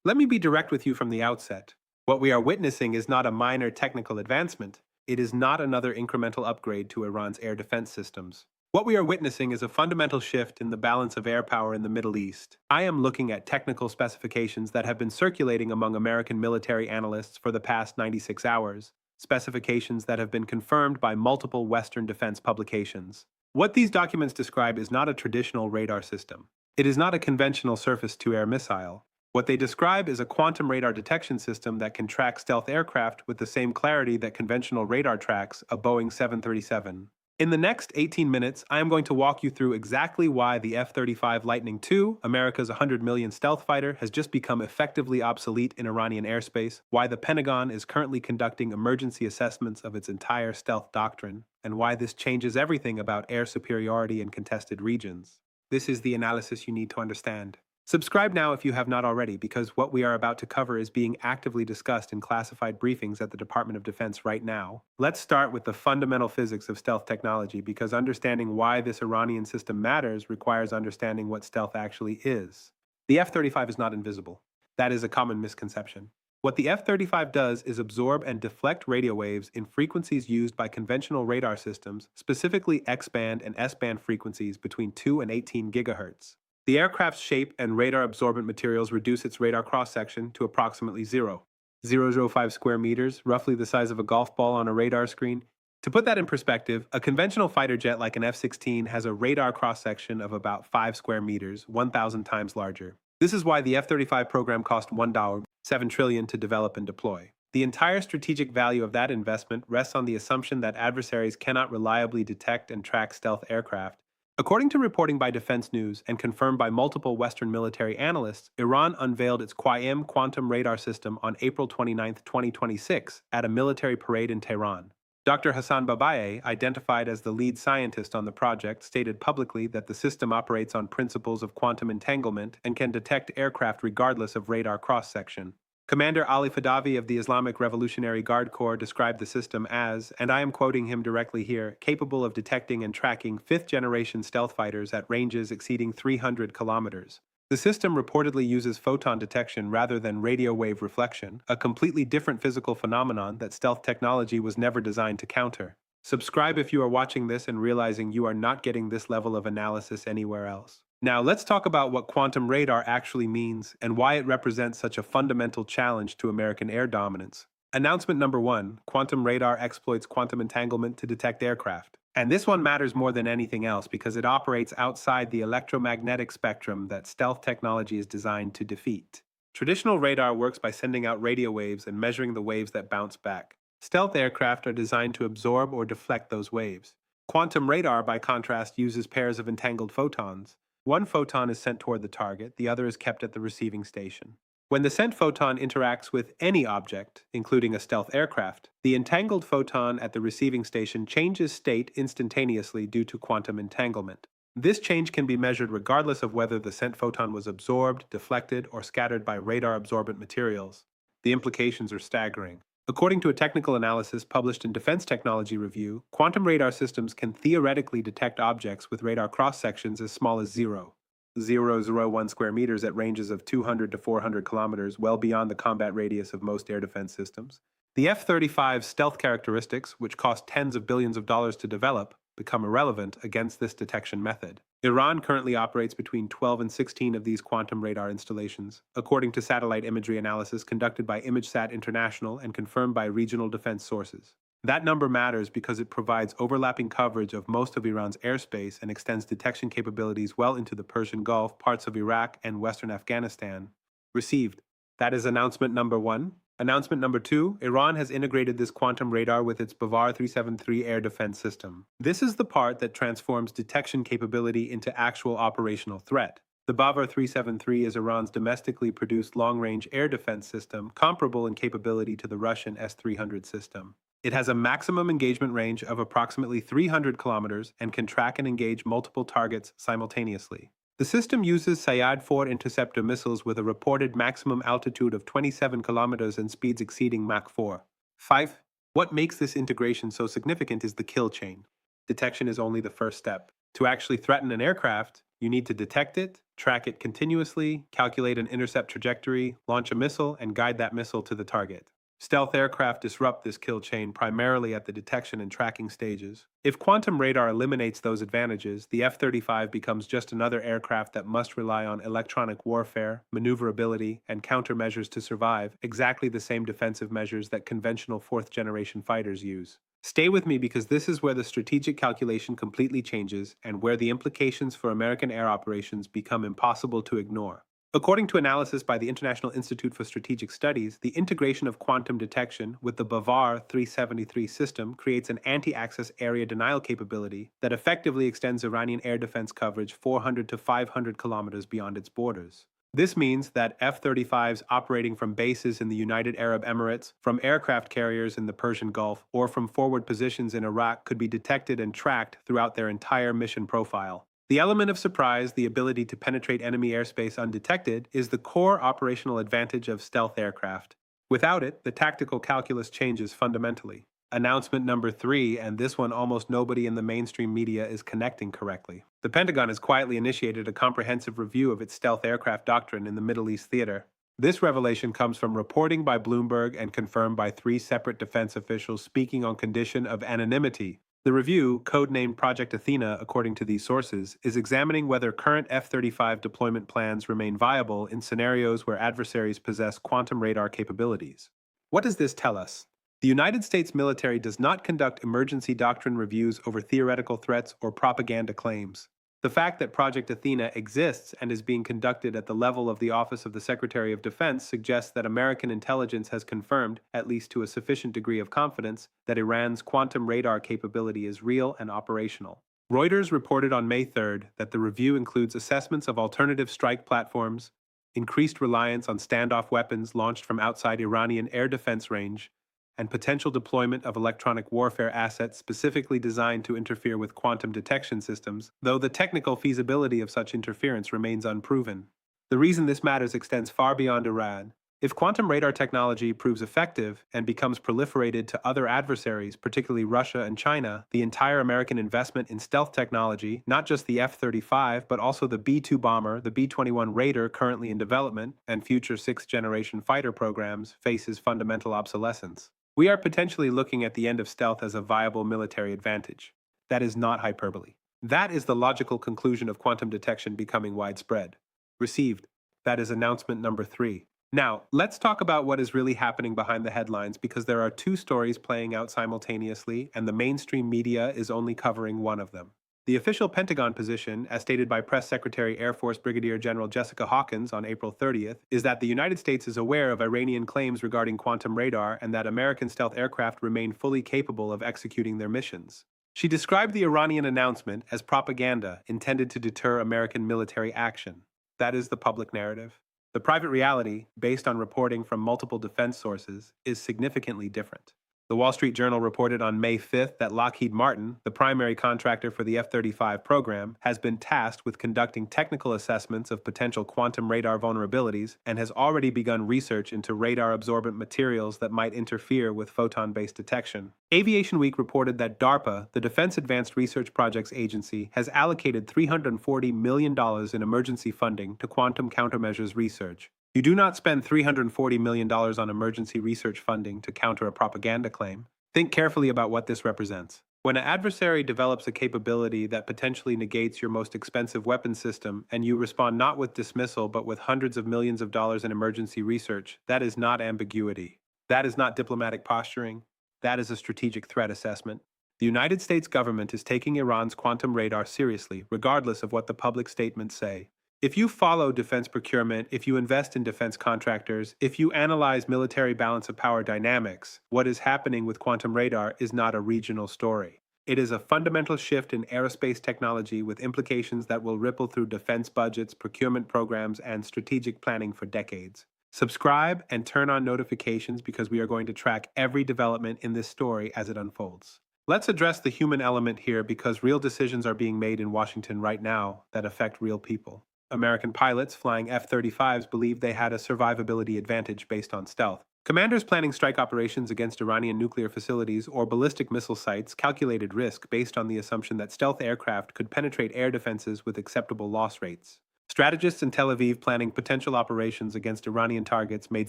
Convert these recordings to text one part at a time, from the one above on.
Let me be direct with you from the outset. What we are witnessing is not a minor technical advancement. It is not another incremental upgrade to Iran's air defense systems. What we are witnessing is a fundamental shift in the balance of air power in the Middle East. I am looking at technical specifications that have been circulating among American military analysts for the past 96 hours, specifications that have been confirmed by multiple Western defense publications. What these documents describe is not a traditional radar system. It is not a conventional surface-to-air missile. What they describe is a quantum radar detection system that can track stealth aircraft with the same clarity that conventional radar tracks a Boeing 737. In the next 18 minutes, I am going to walk you through exactly why the F-35 Lightning II, America's 100 million stealth fighter, has just become effectively obsolete in Iranian airspace, why the Pentagon is currently conducting emergency assessments of its entire stealth doctrine, and why this changes everything about air superiority in contested regions. This is the analysis you need to understand. Subscribe now if you have not already, because what we are about to cover is being actively discussed in classified briefings at the Department of Defense right now. Let's start with the fundamental physics of stealth technology, because understanding why this Iranian system matters requires understanding what stealth actually is. The F-35 is not invisible. That is a common misconception. What the F-35 does is absorb and deflect radio waves in frequencies used by conventional radar systems, specifically X-band and S-band frequencies between 2 and 18 gigahertz. The aircraft's shape and radar-absorbent materials reduce its radar cross-section to approximately 0.005 square meters, roughly the size of a golf ball on a radar screen. To put that in perspective, a conventional fighter jet like an F-16 has a radar cross-section of about 5 square meters, 1,000 times larger. This is why the F-35 program cost $1.7 trillion to develop and deploy. The entire strategic value of that investment rests on the assumption that adversaries cannot reliably detect and track stealth aircraft. According to reporting by Defense News and confirmed by multiple Western military analysts, Iran unveiled its Qaem quantum radar system on April 29, 2026, at a military parade in Tehran. Dr. Hassan Babaye, identified as the lead scientist on the project, stated publicly that the system operates on principles of quantum entanglement and can detect aircraft regardless of radar cross-section. Commander Ali Fadavi of the Islamic Revolutionary Guard Corps described the system as, and I am quoting him directly here, capable of detecting and tracking fifth-generation stealth fighters at ranges exceeding 300 kilometers. The system reportedly uses photon detection rather than radio wave reflection, a completely different physical phenomenon that stealth technology was never designed to counter. Subscribe if you are watching this and realizing you are not getting this level of analysis anywhere else. Now, let's talk about what quantum radar actually means and why it represents such a fundamental challenge to American air dominance. Announcement number 1, quantum radar exploits quantum entanglement to detect aircraft. And this one matters more than anything else because it operates outside the electromagnetic spectrum that stealth technology is designed to defeat. Traditional radar works by sending out radio waves and measuring the waves that bounce back. Stealth aircraft are designed to absorb or deflect those waves. Quantum radar, by contrast, uses pairs of entangled photons. One photon is sent toward the target, the other is kept at the receiving station. When the sent photon interacts with any object, including a stealth aircraft, the entangled photon at the receiving station changes state instantaneously due to quantum entanglement. This change can be measured regardless of whether the sent photon was absorbed, deflected, or scattered by radar-absorbent materials. The implications are staggering. According to a technical analysis published in Defense Technology Review, quantum radar systems can theoretically detect objects with radar cross-sections as small as 0.001 square meters at ranges of 200 to 400 kilometers, well beyond the combat radius of most air defense systems. The F-35's stealth characteristics, which cost tens of billions of dollars to develop, become irrelevant against this detection method. Iran currently operates between 12 and 16 of these quantum radar installations, according to satellite imagery analysis conducted by ImageSat International and confirmed by regional defense sources. That number matters because it provides overlapping coverage of most of Iran's airspace and extends detection capabilities well into the Persian Gulf, parts of Iraq, and western Afghanistan. Received. That is announcement number 1. Announcement number 2, Iran has integrated this quantum radar with its Bavar 373 air defense system. This is the part that transforms detection capability into actual operational threat. The Bavar 373 is Iran's domestically produced long-range air defense system, comparable in capability to the Russian S-300 system. It has a maximum engagement range of approximately 300 kilometers and can track and engage multiple targets simultaneously. The system uses Sayad-4 interceptor missiles with a reported maximum altitude of 27 kilometers and speeds exceeding Mach 4. 5. What makes this integration so significant is the kill chain. Detection is only the first step. To actually threaten an aircraft, You need to detect it, track it continuously, calculate an intercept trajectory, launch a missile, and guide that missile to the target. Stealth aircraft disrupt this kill chain primarily at the detection and tracking stages. If quantum radar eliminates those advantages, the F-35 becomes just another aircraft that must rely on electronic warfare, maneuverability, and countermeasures to survive, exactly the same defensive measures that conventional fourth-generation fighters use. Stay with me because this is where the strategic calculation completely changes and where the implications for American air operations become impossible to ignore. According to analysis by the International Institute for Strategic Studies, the integration of quantum detection with the BAVAR 373 system creates an anti-access area denial capability that effectively extends Iranian air defense coverage 400 to 500 kilometers beyond its borders. This means that F-35s operating from bases in the United Arab Emirates, from aircraft carriers in the Persian Gulf, or from forward positions in Iraq could be detected and tracked throughout their entire mission profile. The element of surprise, the ability to penetrate enemy airspace undetected, is the core operational advantage of stealth aircraft. Without it, the tactical calculus changes fundamentally. Announcement number 3, and this one almost nobody in the mainstream media is connecting correctly. The Pentagon has quietly initiated a comprehensive review of its stealth aircraft doctrine in the Middle East theater. This revelation comes from reporting by Bloomberg and confirmed by 3 separate defense officials speaking on condition of anonymity. The review, codenamed Project Athena according to these sources, is examining whether current F-35 deployment plans remain viable in scenarios where adversaries possess quantum radar capabilities. What does this tell us? The United States military does not conduct emergency doctrine reviews over theoretical threats or propaganda claims. The fact that Project Athena exists and is being conducted at the level of the Office of the Secretary of Defense suggests that American intelligence has confirmed, at least to a sufficient degree of confidence, that Iran's quantum radar capability is real and operational. Reuters reported on May 3rd that the review includes assessments of alternative strike platforms, increased reliance on standoff weapons launched from outside Iranian air defense range, and potential deployment of electronic warfare assets specifically designed to interfere with quantum detection systems, though the technical feasibility of such interference remains unproven. The reason this matters extends far beyond Iran. If quantum radar technology proves effective and becomes proliferated to other adversaries, particularly Russia and China, the entire American investment in stealth technology, not just the F-35, but also the B-2 bomber, the B-21 Raider currently in development, and future sixth-generation fighter programs, faces fundamental obsolescence. We are potentially looking at the end of stealth as a viable military advantage. That is not hyperbole. That is the logical conclusion of quantum detection becoming widespread. Received. That is announcement number 3. Now, let's talk about what is really happening behind the headlines because there are 2 stories playing out simultaneously and the mainstream media is only covering one of them. The official Pentagon position, as stated by Press Secretary Air Force Brigadier General Jessica Hawkins on April 30th, is that the United States is aware of Iranian claims regarding quantum radar and that American stealth aircraft remain fully capable of executing their missions. She described the Iranian announcement as propaganda intended to deter American military action. That is the public narrative. The private reality, based on reporting from multiple defense sources, is significantly different. The Wall Street Journal reported on May 5th that Lockheed Martin, the primary contractor for the F-35 program, has been tasked with conducting technical assessments of potential quantum radar vulnerabilities and has already begun research into radar-absorbent materials that might interfere with photon-based detection. Aviation Week reported that DARPA, the Defense Advanced Research Projects Agency, has allocated $340 million in emergency funding to quantum countermeasures research. You do not spend $340 million on emergency research funding to counter a propaganda claim. Think carefully about what this represents. When an adversary develops a capability that potentially negates your most expensive weapon system and you respond not with dismissal but with hundreds of millions of dollars in emergency research, that is not ambiguity. That is not diplomatic posturing. That is a strategic threat assessment. The United States government is taking Iran's quantum radar seriously, regardless of what the public statements say. If you follow defense procurement, if you invest in defense contractors, if you analyze military balance of power dynamics, what is happening with quantum radar is not a regional story. It is a fundamental shift in aerospace technology with implications that will ripple through defense budgets, procurement programs, and strategic planning for decades. Subscribe and turn on notifications because we are going to track every development in this story as it unfolds. Let's address the human element here because real decisions are being made in Washington right now that affect real people. American pilots flying F-35s believed they had a survivability advantage based on stealth. Commanders planning strike operations against Iranian nuclear facilities or ballistic missile sites calculated risk based on the assumption that stealth aircraft could penetrate air defenses with acceptable loss rates. Strategists in Tel Aviv planning potential operations against Iranian targets made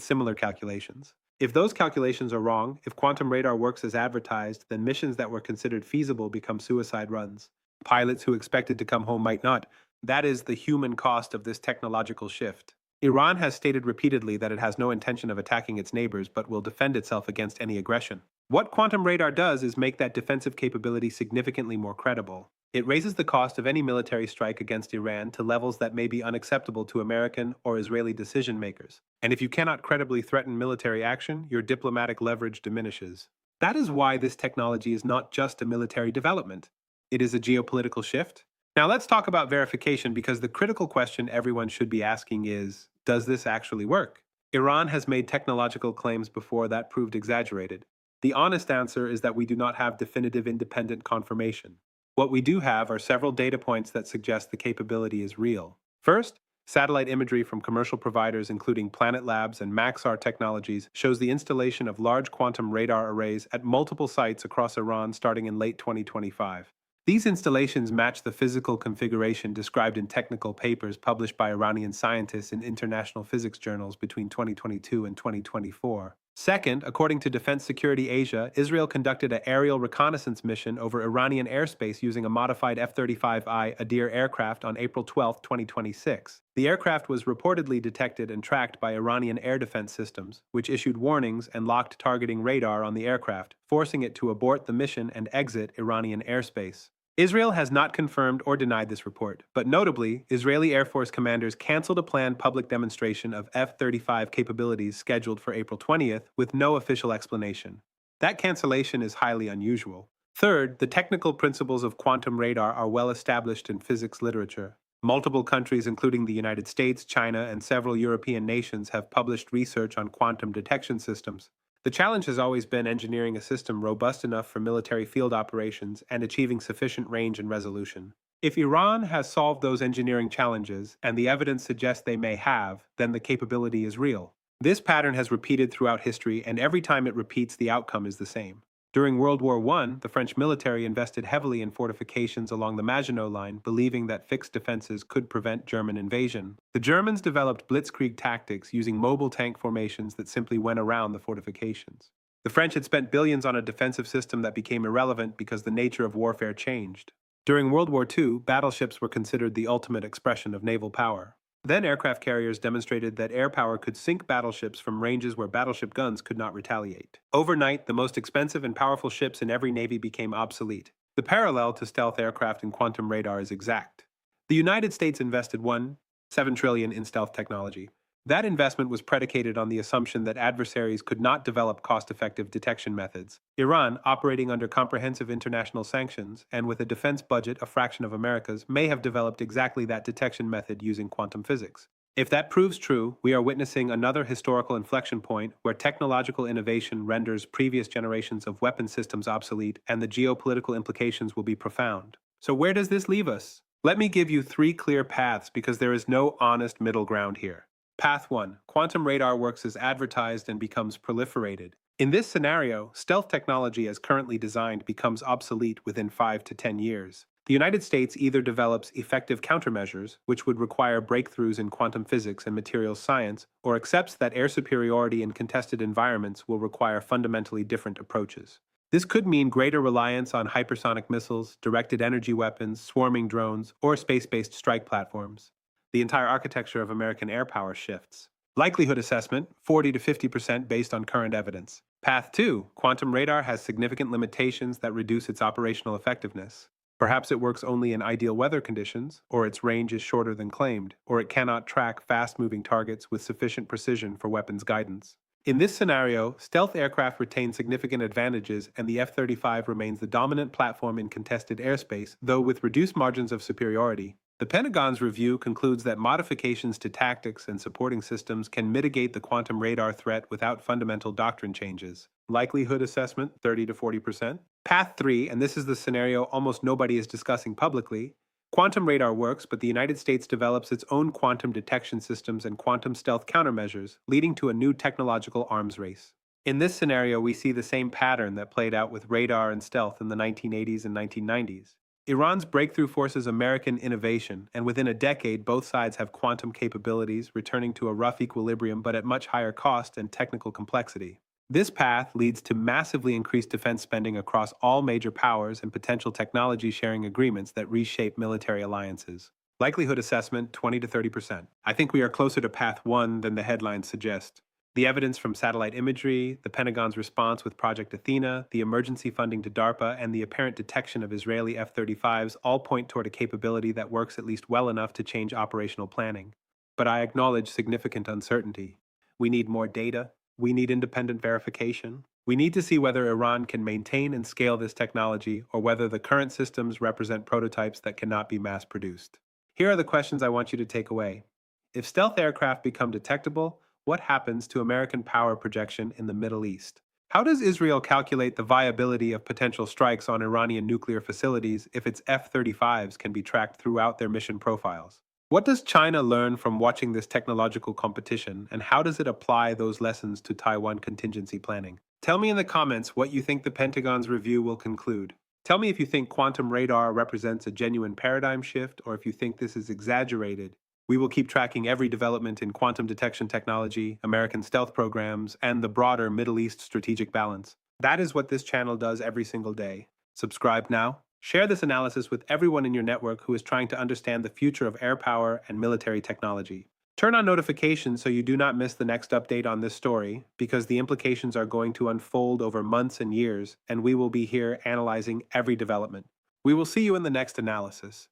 similar calculations. If those calculations are wrong, if quantum radar works as advertised, then missions that were considered feasible become suicide runs. Pilots who expected to come home might not. That is the human cost of this technological shift. Iran has stated repeatedly that it has no intention of attacking its neighbors but will defend itself against any aggression. What quantum radar does is make that defensive capability significantly more credible. It raises the cost of any military strike against Iran to levels that may be unacceptable to American or Israeli decision makers. And if you cannot credibly threaten military action, your diplomatic leverage diminishes. That is why this technology is not just a military development. It is a geopolitical shift. Now let's talk about verification, because the critical question everyone should be asking is, does this actually work? Iran has made technological claims before that proved exaggerated. The honest answer is that we do not have definitive independent confirmation. What we do have are several data points that suggest the capability is real. First, satellite imagery from commercial providers including Planet Labs and Maxar Technologies shows the installation of large quantum radar arrays at multiple sites across Iran starting in late 2025. These installations match the physical configuration described in technical papers published by Iranian scientists in international physics journals between 2022 and 2024. Second, according to Defense Security Asia, Israel conducted an aerial reconnaissance mission over Iranian airspace using a modified F-35I Adir aircraft on April 12, 2026. The aircraft was reportedly detected and tracked by Iranian air defense systems, which issued warnings and locked targeting radar on the aircraft, forcing it to abort the mission and exit Iranian airspace. Israel has not confirmed or denied this report, but notably, Israeli Air Force commanders canceled a planned public demonstration of F-35 capabilities scheduled for April 20th with no official explanation. That cancellation is highly unusual. Third, the technical principles of quantum radar are well established in physics literature. Multiple countries, including the United States, China, and several European nations, have published research on quantum detection systems. The challenge has always been engineering a system robust enough for military field operations and achieving sufficient range and resolution. If Iran has solved those engineering challenges, and the evidence suggests they may have, then the capability is real. This pattern has repeated throughout history, and every time it repeats, the outcome is the same. During World War I, the French military invested heavily in fortifications along the Maginot Line, believing that fixed defenses could prevent German invasion. The Germans developed blitzkrieg tactics using mobile tank formations that simply went around the fortifications. The French had spent billions on a defensive system that became irrelevant because the nature of warfare changed. During World War II, battleships were considered the ultimate expression of naval power. Then aircraft carriers demonstrated that air power could sink battleships from ranges where battleship guns could not retaliate. Overnight, the most expensive and powerful ships in every navy became obsolete. The parallel to stealth aircraft and quantum radar is exact. The United States invested $1.7 trillion in stealth technology. That investment was predicated on the assumption that adversaries could not develop cost-effective detection methods. Iran, operating under comprehensive international sanctions and with a defense budget a fraction of America's, may have developed exactly that detection method using quantum physics. If that proves true, we are witnessing another historical inflection point where technological innovation renders previous generations of weapon systems obsolete, and the geopolitical implications will be profound. So where does this leave us? Let me give you 3 clear paths, because there is no honest middle ground here. Path 1. Quantum radar works as advertised and becomes proliferated. In this scenario, stealth technology as currently designed becomes obsolete within 5 to 10 years. The United States either develops effective countermeasures, which would require breakthroughs in quantum physics and materials science, or accepts that air superiority in contested environments will require fundamentally different approaches. This could mean greater reliance on hypersonic missiles, directed energy weapons, swarming drones, or space-based strike platforms. The entire architecture of American air power shifts. Likelihood assessment, 40 to 50% based on current evidence. Path 2, quantum radar has significant limitations that reduce its operational effectiveness. Perhaps it works only in ideal weather conditions, or its range is shorter than claimed, or it cannot track fast-moving targets with sufficient precision for weapons guidance. In this scenario, stealth aircraft retain significant advantages, and the F-35 remains the dominant platform in contested airspace, though with reduced margins of superiority. The Pentagon's review concludes that modifications to tactics and supporting systems can mitigate the quantum radar threat without fundamental doctrine changes. Likelihood assessment, 30 to 40%. Path 3, and this is the scenario almost nobody is discussing publicly, Quantum radar works, but the United States develops its own quantum detection systems and quantum stealth countermeasures, leading to a new technological arms race. In this scenario, we see the same pattern that played out with radar and stealth in the 1980s and 1990s. Iran's breakthrough forces American innovation, and within a decade, both sides have quantum capabilities, returning to a rough equilibrium but at much higher cost and technical complexity. This path leads to massively increased defense spending across all major powers and potential technology sharing agreements that reshape military alliances. Likelihood assessment 20 to 30%. I think we are closer to path 1 than the headlines suggest. The evidence from satellite imagery, the Pentagon's response with Project Athena, the emergency funding to DARPA, and the apparent detection of Israeli F-35s all point toward a capability that works at least well enough to change operational planning. But I acknowledge significant uncertainty. We need more data. We need independent verification. We need to see whether Iran can maintain and scale this technology or whether the current systems represent prototypes that cannot be mass-produced. Here are the questions I want you to take away. If stealth aircraft become detectable, what happens to American power projection in the Middle East? How does Israel calculate the viability of potential strikes on Iranian nuclear facilities if its F-35s can be tracked throughout their mission profiles? What does China learn from watching this technological competition, and how does it apply those lessons to Taiwan contingency planning? Tell me in the comments what you think the Pentagon's review will conclude. Tell me if you think quantum radar represents a genuine paradigm shift or if you think this is exaggerated. We will keep tracking every development in quantum detection technology, American stealth programs, and the broader Middle East strategic balance. That is what this channel does every single day. Subscribe now. Share this analysis with everyone in your network who is trying to understand the future of air power and military technology. Turn on notifications so you do not miss the next update on this story, because the implications are going to unfold over months and years, and we will be here analyzing every development. We will see you in the next analysis.